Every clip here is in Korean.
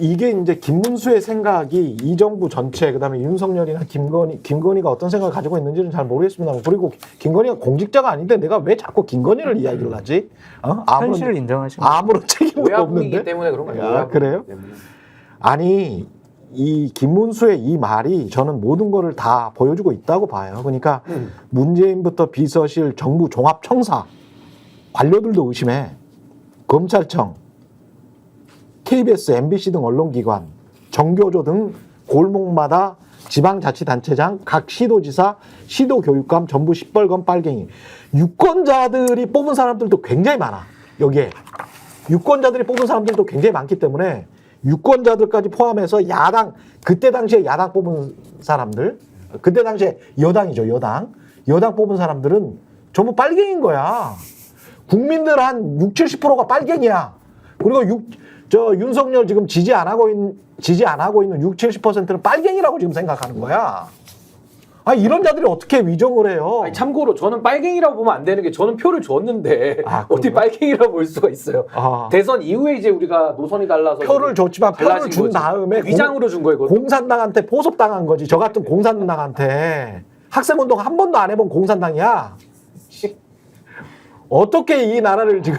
이게 이제 김문수의 생각이 이 정부 전체, 그다음에 윤석열이나 김건희가 어떤 생각을 가지고 있는지는 잘 모르겠습니다. 그리고 김건희가 공직자가 아닌데 내가 왜 자꾸 김건희를 이야기를 하지? 현실을 인정하시는 아무런 책임도 오야분이기 없는데. 때문에 그런 거예요. 야, 그래요? 아니, 이 김문수의 이 말이 저는 모든 거를 다 보여주고 있다고 봐요. 그러니까 문재인부터 비서실, 정부 종합청사 관료들도 의심해. 검찰청, KBS, MBC 등 언론기관, 정교조 등 골목마다 지방자치단체장, 각 시도지사, 시도교육감 전부 시뻘건 빨갱이. 유권자들이 뽑은 사람들도 굉장히 많아. 여기에. 유권자들이 뽑은 사람들도 굉장히 많기 때문에 유권자들까지 포함해서 야당, 그때 당시에 야당 뽑은 사람들, 그때 당시에 여당이죠, 여당 뽑은 사람들은 전부 빨갱이인 거야. 국민들 한 60-70%가 빨갱이야. 그리고 윤석열 지금 지지 안 하고 있는 60-70%는 빨갱이라고 지금 생각하는 거야. 아, 이런 자들이 어떻게 위정을 해요? 아니, 참고로 저는 빨갱이라고 보면 안 되는 게 저는 표를 줬는데 어떻게 빨갱이라고 볼 수가 있어요. 대선 이후에 이제 우리가 노선이 달라서 표를 줬지만 표를 준 다음에 위장으로 준 거예요. 공산당한테 포섭당한 거지. 저 같은 공산당한테. 학생운동 한 번도 안 해본 공산당이야. 어떻게 이 나라를 지금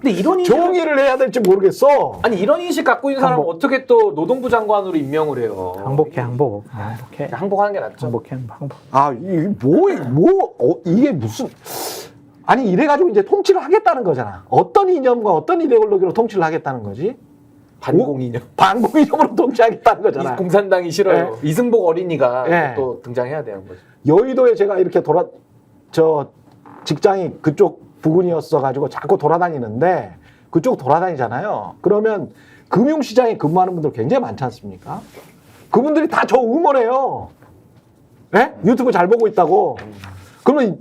근데 이런 정의를 해야 될지 모르겠어. 아니 이런 인식 갖고 있는 사람은 어떻게 또 노동부 장관으로 임명을 해요? 항복하는 게 낫죠. 항복. 아, 이게 무슨 아니 이래가지고 이제 통치를 하겠다는 거잖아. 어떤 이념과 어떤 이데올로기로 통치를 하겠다는 거지? 반공이념. 반공이념으로 통치하겠다는 거잖아. 공산당이 싫어요. 네. 이승복 어린이가 네. 또 등장해야 되는 거죠. 여의도에 제가 이렇게 직장이 그쪽 부근이었어 가지고 자꾸 돌아다니는데 그쪽 돌아다니잖아요. 그러면 금융시장에 근무하는 분들 굉장히 많지 않습니까? 그분들이 다 저 응원해요. 네? 유튜브 잘 보고 있다고. 그러면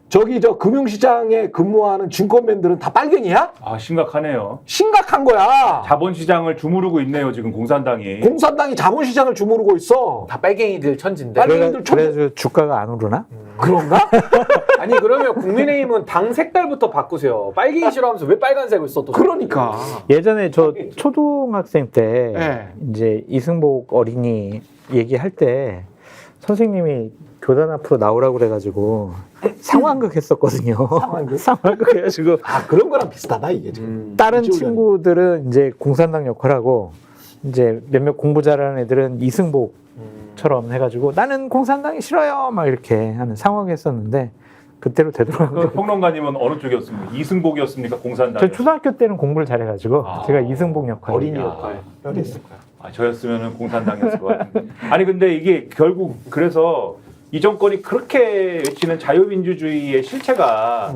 저 금융시장에 근무하는 증권맨들은 다 빨갱이야? 아, 심각하네요. 심각한 거야. 자본시장을 주무르고 있네요, 지금 공산당이. 공산당이 자본시장을 주무르고 있어. 다 빨갱이들 천진데. 빨갱이들 그래서 주가가 안 오르나? 그런가? 아니 그러면 국민의힘은 당 색깔부터 바꾸세요. 빨갱이 싫어하면서 왜 빨간색을 써 또? 그러니까. 예전에 저 초등학생 때 네. 이제 이승복 어린이 얘기할 때 선생님이 교단 앞으로 나오라고 그래가지고 상황극 했었거든요. 상황극 해가지고 아, 그런 거랑 비슷하다 이게 지금. 다른 친구들은 이제 공산당 역할하고 이제 몇몇 공부 잘하는 애들은 이승복처럼 해가지고 나는 공산당이 싫어요 막 이렇게 하는 상황을 했었는데 그때로 되돌아가고. 평론가님은 어느 쪽이었습니까? 이승복이었습니까? 공산당? 저 초등학교 때는 공부를 잘해가지고 제가 이승복 역할. 어린이 역할. 저였으면 공산당이었을 것 같은데. 아니 근데 이게 결국 그래서 이 정권이 그렇게 외치는 자유민주주의의 실체가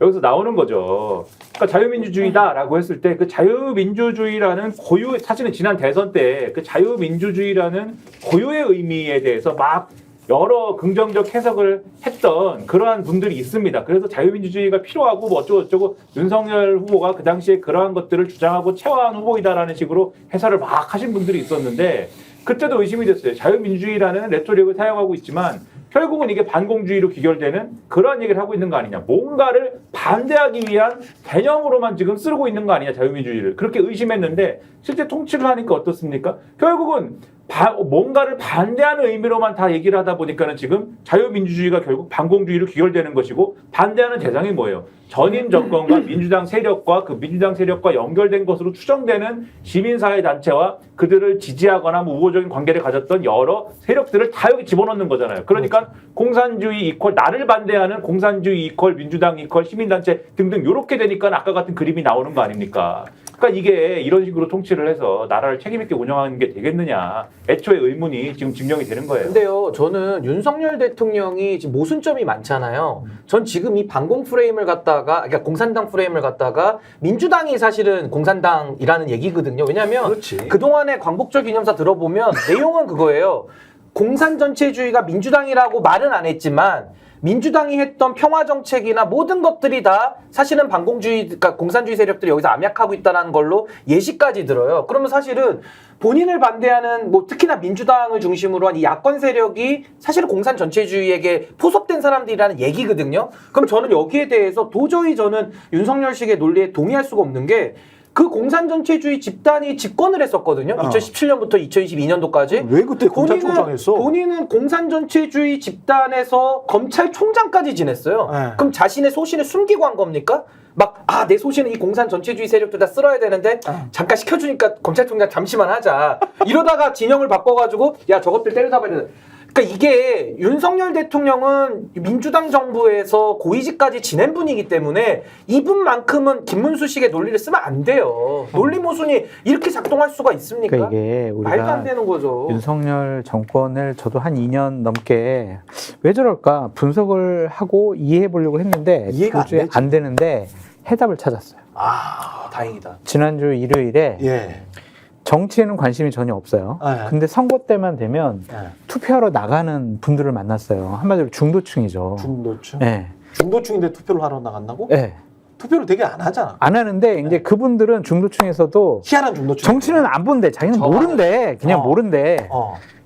여기서 나오는 거죠. 그러니까 자유민주주의다라고 했을 때 그 자유민주주의라는 고유, 사실은 지난 대선 때 그 자유민주주의라는 고유의 의미에 대해서 막 여러 긍정적 해석을 했던 그러한 분들이 있습니다. 그래서 자유민주주의가 필요하고 뭐 어쩌고저쩌고 윤석열 후보가 그 당시에 그러한 것들을 주장하고 체화한 후보이다라는 식으로 해설을 막 하신 분들이 있었는데 그때도 의심이 됐어요. 자유민주주의라는 레토릭을 사용하고 있지만 결국은 이게 반공주의로 귀결되는 그러한 얘기를 하고 있는 거 아니냐. 뭔가를 반대하기 위한 개념으로만 지금 쓰고 있는 거 아니냐, 자유민주주의를. 그렇게 의심했는데 실제 통치를 하니까 어떻습니까? 결국은 뭔가를 반대하는 의미로만 다 얘기를 하다 보니까는 지금 자유민주주의가 결국 반공주의로 귀결되는 것이고 반대하는 대상이 뭐예요? 전임 정권과 민주당 세력과 그 민주당 세력과 연결된 것으로 추정되는 시민사회 단체와 그들을 지지하거나 뭐 우호적인 관계를 가졌던 여러 세력들을 다 여기 집어넣는 거잖아요. 그러니까 공산주의 이퀄 나를 반대하는 공산주의 이퀄 민주당 이퀄 시민단체 등등 이렇게 되니까 아까 같은 그림이 나오는 거 아닙니까? 그러니까 이게 이런 식으로 통치를 해서 나라를 책임있게 운영하는 게 되겠느냐. 애초에 의문이 지금 증명이 되는 거예요. 근데요, 저는 윤석열 대통령이 지금 모순점이 많잖아요. 전 지금 이 반공 프레임을 갖다가, 그러니까 공산당 프레임을 갖다가 민주당이 사실은 공산당이라는 얘기거든요. 왜냐하면 그동안의 광복절 기념사 들어보면 내용은 그거예요. 공산 전체주의가 민주당이라고 말은 안 했지만 민주당이 했던 평화 정책이나 모든 것들이 다 사실은 반공주의, 그러니까 공산주의 세력들이 여기서 암약하고 있다는 걸로 예시까지 들어요. 그러면 사실은 본인을 반대하는 뭐 특히나 민주당을 중심으로 한 이 야권 세력이 사실은 공산 전체주의에게 포섭된 사람들이라는 얘기거든요. 그럼 저는 여기에 대해서 도저히 저는 윤석열식의 논리에 동의할 수가 없는 게 그 공산 전체주의 집단이 집권을 했었거든요. 2017년부터 2022년도까지. 왜 그때 검찰총장했어? 본인은 공산 전체주의 집단에서 검찰총장까지 지냈어요. 네. 그럼 자신의 소신을 숨기고 한 겁니까? 막 내 소신은 이 공산 전체주의 세력들 다 쓸어야 되는데 잠깐 시켜주니까 검찰총장 잠시만 하자. 이러다가 진영을 바꿔가지고 야 저것들 때려잡아야 된다. 그러니까 이게 윤석열 대통령은 민주당 정부에서 고위직까지 지낸 분이기 때문에 이분만큼은 김문수 식의 논리를 쓰면 안 돼요. 논리 모순이 이렇게 작동할 수가 있습니까? 그러니까 이게 말도 안 우리가 되는 거죠. 윤석열 정권을 저도 한 2년 넘게 왜 저럴까 분석을 하고 이해해 보려고 했는데 이해가 도저히 안 되지. 안 되는데 해답을 찾았어요. 다행이다. 지난주 일요일에 예. 정치에는 관심이 전혀 없어요. 네. 근데 선거 때만 되면 투표하러 나가는 분들을 만났어요. 한마디로 중도층이죠. 중도층. 네. 중도층인데 투표를 하러 나간다고? 네. 투표를 되게 안 하잖아. 안 하는데 이제 그분들은 중도층에서도 희한한 중도층. 정치는 안 본대. 자기는 모른대. 그냥 모른대.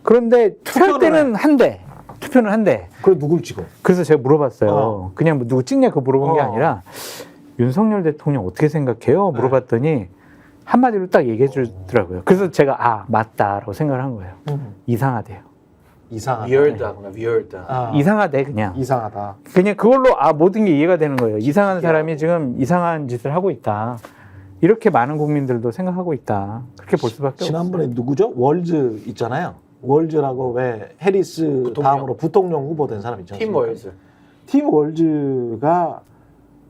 그런데 투표할 투표는 때는 한대. 투표는 한대. 그래 누굴 찍어? 그래서 제가 물어봤어요. 그냥 뭐 누구 찍냐 그거 물어본 게 아니라 윤석열 대통령 어떻게 생각해요? 물어봤더니 한마디로 딱 얘기해 주더라고요. 그래서 제가 맞다라고 생각을 한 거예요. 이상하대요. 이상하다. 위얼드하구나. 위얼드. 이상하대 그냥. 이상하다. 그냥 그걸로 모든 게 이해가 되는 거예요. 이상한 사람이 지금 이상한 짓을 하고 있다. 이렇게 많은 국민들도 생각하고 있다. 그렇게 볼 수밖에 없어요. 지난번에 누구죠? 월즈 있잖아요. 월즈라고 왜 해리스 부통령. 다음으로 부통령 후보된 사람 있잖아요. 팀 월즈. 팀 월즈가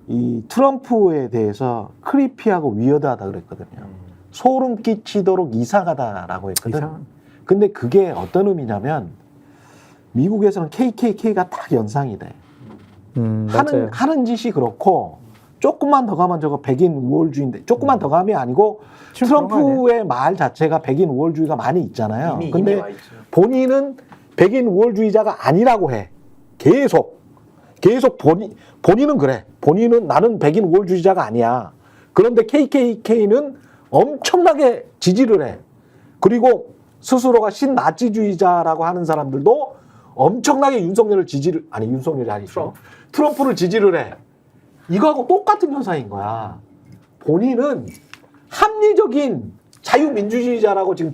이 트럼프에 대해서 크리피하고 위어드하다 그랬거든요. 소름 끼치도록 이상하다라고 했거든. 근데 그게 어떤 의미냐면 미국에서는 KKK가 딱 연상이 돼. 맞아요. 하는 짓이 그렇고 조금만 더 가면 저거 백인 우월주의인데 조금만 더 가면 아니고 지금 트럼프의 말 자체가 백인 우월주의가 많이 있잖아요. 이미 근데 와 있죠. 본인은 백인 우월주의자가 아니라고 해. 계속 본인은 그래. 본인은 나는 백인 우월주의자가 아니야. 그런데 KKK는 엄청나게 지지를 해. 그리고 스스로가 신나치주의자라고 하는 사람들도 엄청나게 윤석열이 아니죠. 트럼프를 지지를 해. 이거하고 똑같은 현상인 거야. 본인은 합리적인 자유민주주의자라고 지금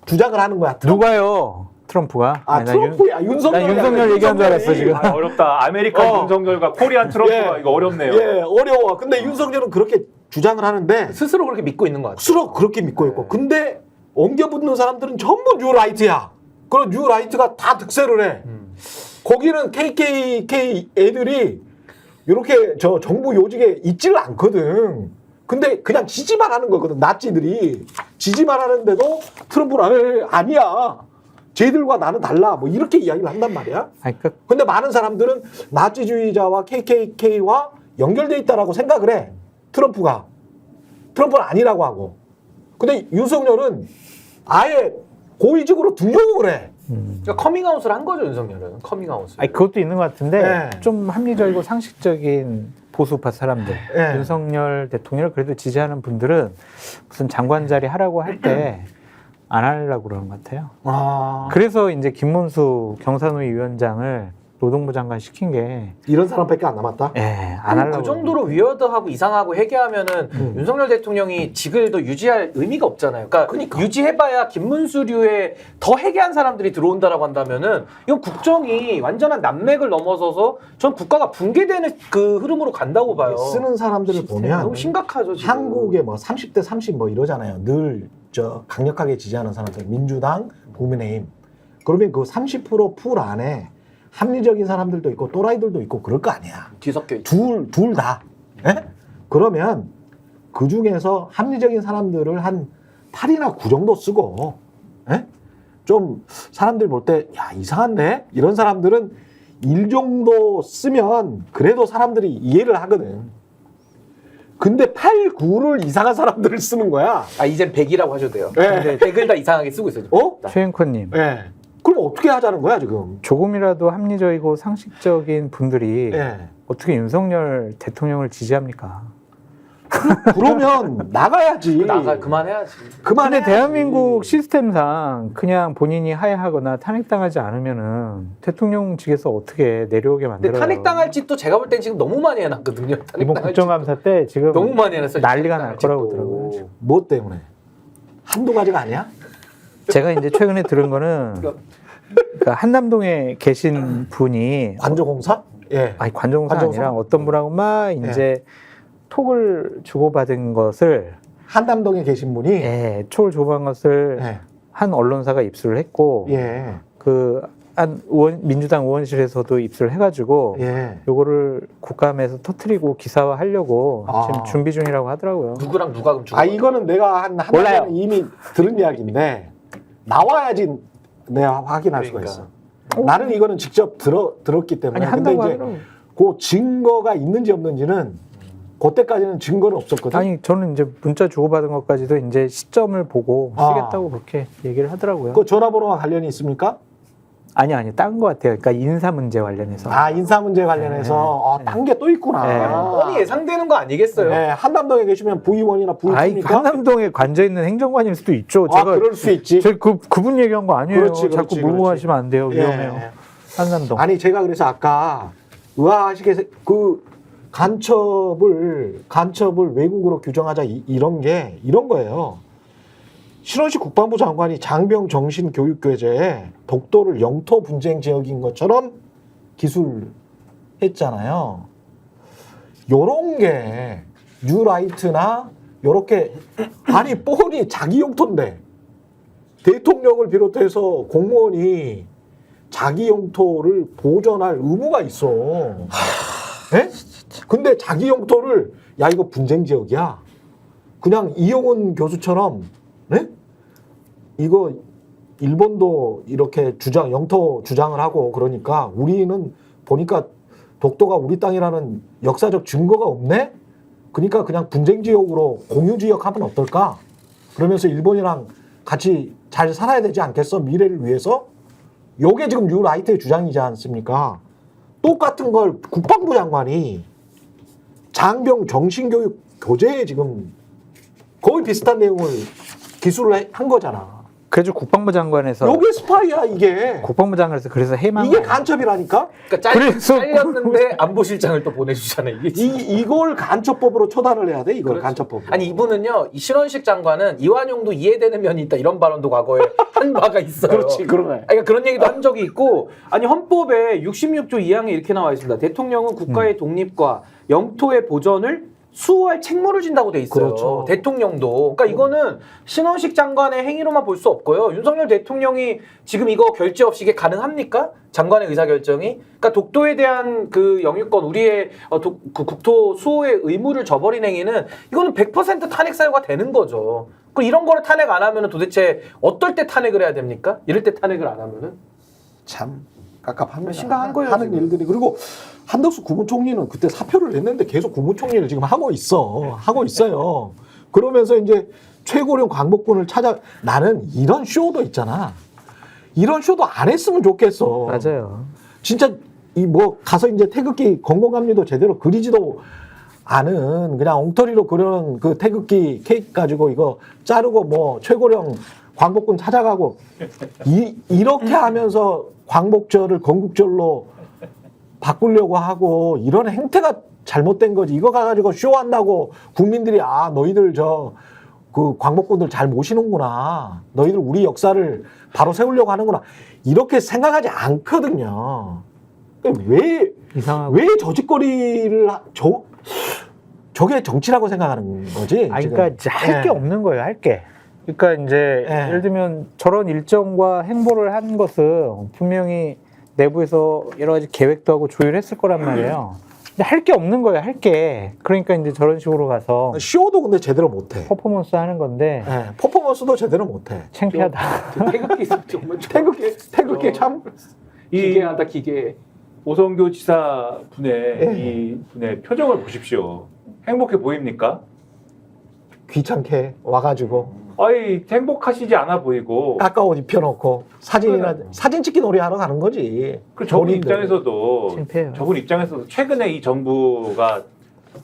주장을 하는 거야. 누가요? 트럼프가? 아니, 트럼프야. 윤석열. 난 윤석열 얘기한 줄 알았어, 지금. 어렵다. 아메리칸 윤석열과 코리안 트럼프가 이거 어렵네요. 예, 어려워. 근데 윤석열은 그렇게 주장을 하는데 스스로 그렇게 믿고 있는 것 같아요. 스스로 그렇게 믿고 있고. 근데 엉겨붙는 사람들은 전부 뉴라이트야. 그런 뉴라이트가 다 득세를 해. 거기는 KKK 애들이 이렇게 저 정부 요직에 있지를 않거든. 근데 그냥 지지만 하는 거거든. 나치들이 지지만 하는데도 트럼프는 아니야. 쟤들과 나는 달라. 뭐 이렇게 이야기를 한단 말이야. 근데 많은 사람들은 나치주의자와 KKK와 연결돼 있다라고 생각을 해. 트럼프는 아니라고 하고. 근데 윤석열은 아예 고의적으로 등용을 해. 그러니까 커밍아웃을 한 거죠, 윤석열은. 커밍아웃을. 아니, 그것도 있는 것 같은데 네. 좀 합리적이고 상식적인 보수파 사람들, 네. 윤석열 대통령을 그래도 지지하는 분들은 무슨 장관 자리 하라고 할 때 안 하려고 그러는 것 같아요. 그래서 이제 김문수 경산노위 위원장을 노동부 장관 시킨 게 이런 사람밖에 안 남았다. 안 하려고. 그 정도로 위어드하고 이상하고 해계하면은 윤석열 대통령이 직을 더 유지할 의미가 없잖아요. 그러니까 유지해봐야 김문수류의 더 해계한 사람들이 들어온다라고 한다면은 이건 국정이 완전한 난맥을 넘어서서 전 국가가 붕괴되는 그 흐름으로 간다고 봐요. 쓰는 사람들을 보면 너무 심각하죠. 지금. 한국에 뭐 30대 30 뭐 이러잖아요. 늘 저 강력하게 지지하는 사람들, 민주당, 국민의힘. 그러면 그 30%풀 안에 합리적인 사람들도 있고 또라이들도 있고 그럴 거 아니야. 뒤섞여 있죠. 둘 다. 예? 그러면 그 중에서 합리적인 사람들을 한 8이나 9 정도 쓰고, 예? 좀 사람들 볼 때, 야, 이상한데? 이런 사람들은 1 정도 쓰면 그래도 사람들이 이해를 하거든. 근데 8, 9를 이상한 사람들을 쓰는 거야. 이젠 100이라고 하셔도 돼요. 네. 근데 100을 다 이상하게 쓰고 있어요. 최앵커님. 예. 그럼 어떻게 하자는 거야, 지금? 조금이라도 합리적이고 상식적인 분들이 예. 어떻게 윤석열 대통령을 지지합니까? 그러면 나가야지. 그만해야지. 그만해. 근데 대한민국 시스템상 그냥 본인이 하야하거나 탄핵당하지 않으면은 대통령직에서 어떻게 내려오게 근데 만들어요? 탄핵당할 짓도 제가 볼 땐 지금 너무 많이 해놨거든요. 이번 탄핵당할 국정감사 때 지금 짓도 너무 많이 해놨어요. 난리가 탄핵당할 날 거라고 짓도. 그러더라고요. 뭐 때문에? 한두 가지가 아니야? 제가 이제 최근에 들은 거는 그러니까 한남동에 계신 분이 관조공사? 예. 아니 관종사 관종사? 아니라 어떤 분하고 막 이제 톡을 주고받은 것을 한남동에 계신 분이 예, 톡을 주고받은 것을 예. 한 언론사가 입수를 했고 예. 그 한 민주당 의원실에서도 입수를 해가지고 예. 요거를 국감에서 터트리고 기사화하려고 아. 지금 준비 중이라고 하더라고요. 누구랑 누가 그럼 죽어? 아 이거는 내가 한 몰라요. 번에 이미 들은 이야기인데 나와야지 내가 확인할 수가 그러니까. 있어. 나는 이거는 직접 들었기 때문에. 아니 근데 한다고 이제 하더라고요. 그 증거가 있는지 없는지는 그때까지는 증거는 없었거든. 아니 저는 이제 문자 주고받은 것까지도 이제 시점을 보고 아. 쓰겠다고 그렇게 얘기를 하더라고요. 그 전화번호와 관련이 있습니까? 아니 딴 것 같아요. 그러니까 인사 문제 관련해서. 아 인사 문제 관련해서 딴 게 또 있구나. 네. 뻔히 예상되는 거 아니겠어요? 네, 한남동에 계시면 부의원이나 아이 부의입니까? 한남동에 관저 있는 행정관일 수도 있죠. 아 그럴 수 있지. 제가 그분 얘기한 거 아니에요. 그렇지, 자꾸 그렇지, 물고 그렇지. 하시면 안 돼요. 위험해요. 예. 한남동. 아니 제가 그래서 아까 의아하시게 그 간첩을 외국으로 규정하자 이런 거예요. 신원식 국방부 장관이 장병 정신교육교재에 독도를 영토 분쟁 지역인 것처럼 기술했잖아요. 요런 게 뉴라이트나 요렇게 아니 뻔히 자기 영토인데 대통령을 비롯해서 공무원이 자기 영토를 보존할 의무가 있어. 예? 근데 자기 영토를 야 이거 분쟁 지역이야. 그냥 이용훈 교수처럼 네? 이거 일본도 이렇게 영토 주장을 하고 그러니까 우리는 보니까 독도가 우리 땅이라는 역사적 증거가 없네? 그러니까 그냥 분쟁 지역으로 공유 지역 하면 어떨까? 그러면서 일본이랑 같이 잘 살아야 되지 않겠어? 미래를 위해서? 요게 지금 뉴라이트의 주장이지 않습니까? 똑같은 걸 국방부 장관이 장병 정신교육 교재에 지금 거의 비슷한 내용을 기술을 한 거잖아. 그래서 국방부 장관에서 요게 스파이야 이게. 국방부 장관에서 그래서 해망 이게 간첩이라니까? 그러니까 그래서- 잘렸는데 안보실장을 또 보내주잖아요. 이게 진짜. 이걸 간첩법으로 처단을 해야 돼 이걸 그렇죠. 간첩법으로. 아니 이분은요 이 신원식 장관은 이완용도 이해되는 면이 있다 이런 발언도 과거에 한 바가 있어요. 그렇지 그러네. 아니, 그러니까 그런 얘기도 한 적이 있고 아니 헌법에 66조 2항에 이렇게 나와 있습니다. 대통령은 국가의 독립과 영토의 보전을 수호할 책무를 진다고 돼 있어요. 그렇죠. 대통령도. 그러니까 이거는 신원식 장관의 행위로만 볼 수 없고요. 윤석열 대통령이 지금 이거 결재 없이 이게 가능합니까? 장관의 의사결정이? 그러니까 독도에 대한 그 영유권, 우리의 그 국토 수호의 의무를 저버린 행위는 이거는 100% 탄핵 사유가 되는 거죠. 그 이런 거를 탄핵 안 하면은 도대체 어떨 때 탄핵을 해야 됩니까? 이럴 때 탄핵을 안 하면은? 참 깝깝합니다. 심각한 거예요, 하는 지금. 일들이. 그리고 한덕수 국무총리는 그때 사표를 냈는데 계속 국무총리를 지금 하고 있어요. 그러면서 이제 최고령 광복군을 나는 이런 쇼도 있잖아. 이런 쇼도 안 했으면 좋겠어. 맞아요. 진짜 이 뭐 가서 이제 태극기 건강감리도 제대로 그리지도 않은 그냥 엉터리로 그런 그 태극기 케이크 가지고 이거 자르고 뭐 최고령 광복군 찾아가고 이렇게 하면서 광복절을 건국절로 바꾸려고 하고 이런 행태가 잘못된 거지. 이거 가지고 쇼한다고 국민들이 아 너희들 그 광복군들 잘 모시는구나. 너희들 우리 역사를 바로 세우려고 하는구나. 이렇게 생각하지 않거든요. 왜 이상하고. 저 짓거리를 저게 정치라고 생각하는 거지? 아니, 지금. 그러니까 할 게 예. 없는 거예요, 할 게. 그러니까 이제 예. 예를 들면 저런 일정과 행보를 한 것은 분명히 내부에서 여러 가지 계획도 하고 조율했을 거란 말이에요. 근데 할 게 없는 거예요, 할 게. 그러니까 이제 저런 식으로 가서 쇼도 근데 제대로 못해. 퍼포먼스 하는 건데 예, 퍼포먼스도 제대로 못해. 창피하다. 태극기 정말 태극기 참 기괴하다 기괴. 오성교 지사 분의 예. 이 분의 표정을 보십시오. 행복해 보입니까? 귀찮게 와가지고 아이 행복하시지 않아 보이고. 까까 옷 입혀놓고 사진 찍기 놀이 하러 가는 거지. 그 저분 본인들. 입장에서도 창피해요. 저분 입장에서도 최근에 이 정부가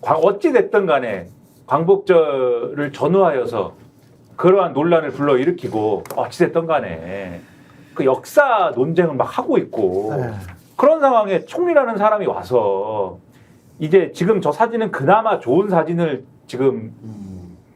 어찌 됐든 간에 광복절을 전후하여서 그러한 논란을 불러일으키고 어찌됐든 간에 그 역사 논쟁을 막 하고 있고 네. 그런 상황에 총리라는 사람이 와서 이제 지금 저 사진은 그나마 좋은 사진을 지금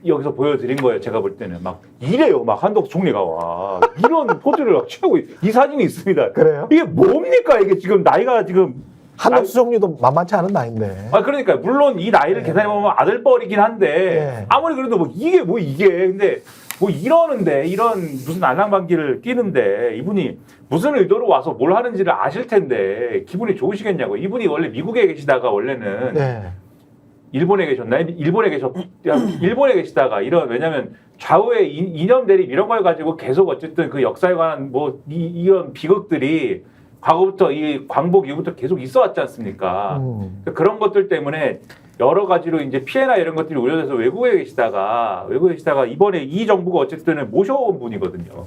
여기서 보여드린 거예요. 제가 볼 때는 막 이래요. 막 한덕수 총리가 와 이런 포즈를 막 취하고 이 사진이 있습니다. 그래요? 이게 뭡니까? 이게 지금 나이가 지금 한덕수 총리도 만만치 않은 나이인데. 그러니까 물론 이 나이를 네. 계산해 보면 아들뻘이긴 한데 네. 아무리 그래도 뭐 이게 근데 뭐 이러는데 이런 무슨 알랑방귀를 끼는데 이분이 무슨 의도로 와서 뭘 하는지를 아실 텐데 기분이 좋으시겠냐고. 이분이 원래 미국에 계시다가 원래는 네. 일본에 계셨나요? 일본에 계시다가 이런 왜냐면 좌우의 이념 대립 이런 걸 가지고 계속 어쨌든 그 역사에 관한 뭐 이런 비극들이 과거부터 이 광복 이후부터 계속 있어 왔지 않습니까? 그런 것들 때문에 여러 가지로 이제 피해나 이런 것들이 우려돼서 외국에 계시다가 이번에 이 정부가 어쨌든 모셔온 분이거든요.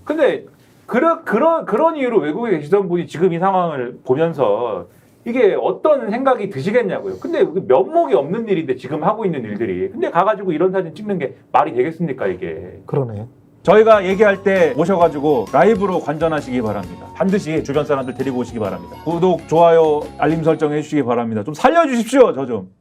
근데 그런 이유로 외국에 계시던 분이 지금 이 상황을 보면서 이게 어떤 생각이 드시겠냐고요. 근데 면목이 없는 일인데 지금 하고 있는 일들이. 근데 가가지고 이런 사진 찍는 게 말이 되겠습니까 이게. 그러네요. 저희가 얘기할 때 오셔가지고 라이브로 관전하시기 바랍니다. 반드시 주변 사람들 데리고 오시기 바랍니다. 구독, 좋아요, 알림 설정 해주시기 바랍니다. 좀 살려주십시오, 저 좀.